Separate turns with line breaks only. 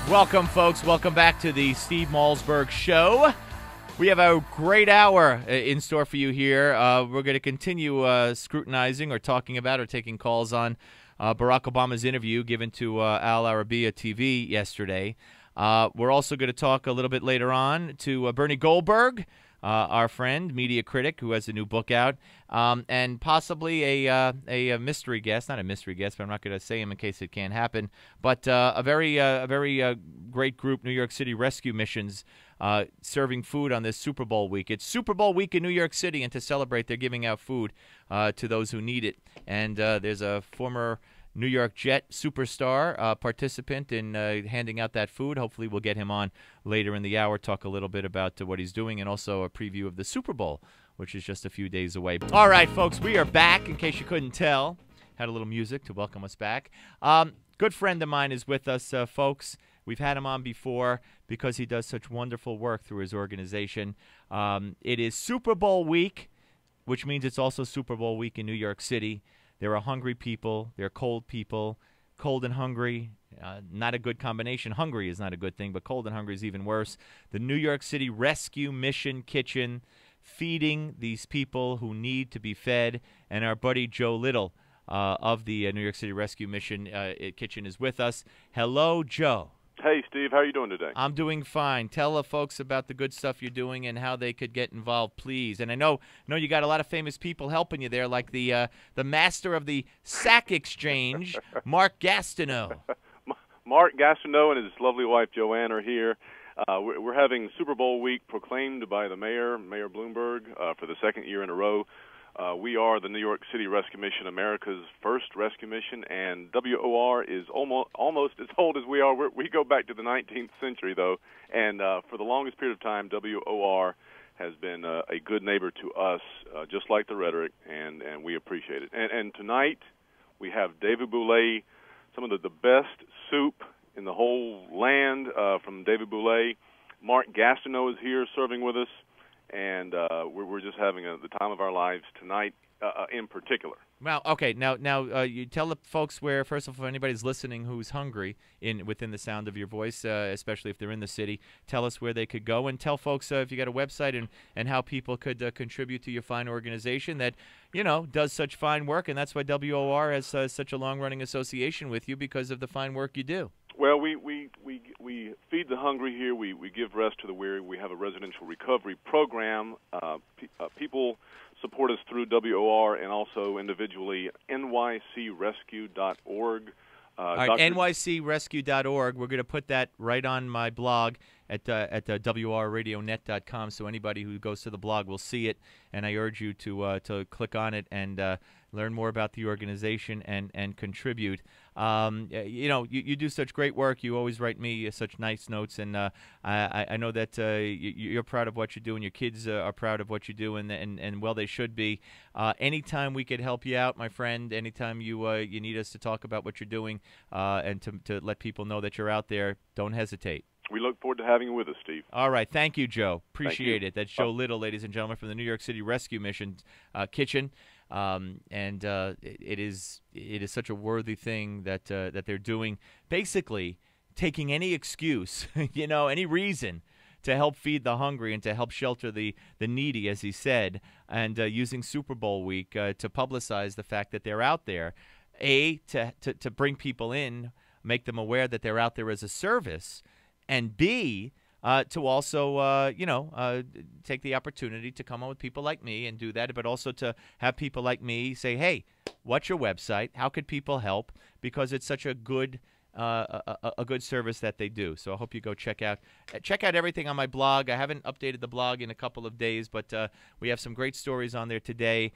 Welcome, folks. Welcome back to the Steve Malzberg Show. We have a great hour in store for you here. We're going to continue scrutinizing or talking about or taking calls on Barack Obama's interview given to Al Arabiya TV yesterday. We're also going to talk a little bit later on to Bernie Goldberg, our friend, media critic, who has a new book out, and possibly a mystery guest. Not a mystery guest, but I'm not going to say him in case it can't happen. But a very great group, New York City Rescue Missions, serving food on this Super Bowl week. It's Super Bowl week in New York City, and to celebrate, they're giving out food to those who need it. And there's a former New York Jet superstar participant in handing out that food. Hopefully we'll get him on later in the hour, talk a little bit about what he's doing, and also a preview of the Super Bowl, which is just a few days away. All right, folks, we are back, in case you couldn't tell. Had a little music to welcome us back. Good friend of mine is with us, folks. We've had him on before because he does such wonderful work through his organization. It is Super Bowl week, which means it's also Super Bowl week in New York City. There are hungry people. There are cold people. Cold and hungry, not a good combination. Hungry is not a good thing, but cold and hungry is even worse. The New York City Rescue Mission Kitchen feeding these people who need to be fed. And our buddy Joe Little of the New York City Rescue Mission Kitchen is with us. Hello, Joe.
Hey, Steve. How are you doing today?
I'm doing fine. Tell the folks about the good stuff you're doing and how they could get involved, please. And I know you got a lot of famous people helping you there, like the master of the sack exchange, Mark Gastineau.
Mark Gastineau and his lovely wife Joanne are here. We're having Super Bowl week proclaimed by the mayor, Mayor Bloomberg, for the second year in a row. We are the New York City Rescue Mission, America's first rescue mission, and WOR is almost as old as we are. We go back to the 19th century, though, and for the longest period of time, WOR has been a good neighbor to us, just like the rhetoric, and we appreciate it. And tonight, we have David Bouley, some of the best soup in the whole land from David Bouley. Mark Gastineau is here serving with us. And we're just having the time of our lives tonight in particular.
Wow. Okay. Now, you tell the folks where, first of all, if anybody's listening who's hungry within the sound of your voice, especially if they're in the city, tell us where they could go. And tell folks if you got a website and how people could contribute to your fine organization that, does such fine work. And that's why WOR has such a long-running association with you, because of the fine work you do.
Well, we feed the hungry here. We give rest to the weary. We have a residential recovery program. People support us through WOR and also individually NYCRescue.org.
All right, NYCRescue.org. We're going to put that right on my blog at WRRadioNet.com, so anybody who goes to the blog will see it. And I urge you to click on it and learn more about the organization and contribute. You do such great work. You always write me such nice notes, and I know that you're proud of what you do, and your kids are proud of what you do, and well, they should be. Anytime we could help you out, my friend, anytime you need us to talk about what you're doing and to let people know that you're out there, don't hesitate.
We look forward to having you with us, Steve.
All right. Thank you, Joe. Appreciate it. That's Joe Little, ladies and gentlemen, from the New York City Rescue Mission Kitchen. It is such a worthy thing that they're doing, basically taking any excuse, any reason to help feed the hungry and to help shelter the needy, as he said, and using Super Bowl week to publicize the fact that they're out there, to bring people in, make them aware that they're out there as a service, and B, to also, take the opportunity to come on with people like me and do that, but also to have people like me say, hey, what's your website? How could people help? Because it's such a good service that they do. So I hope you go check out everything on my blog. I haven't updated the blog in a couple of days, but we have some great stories on there today.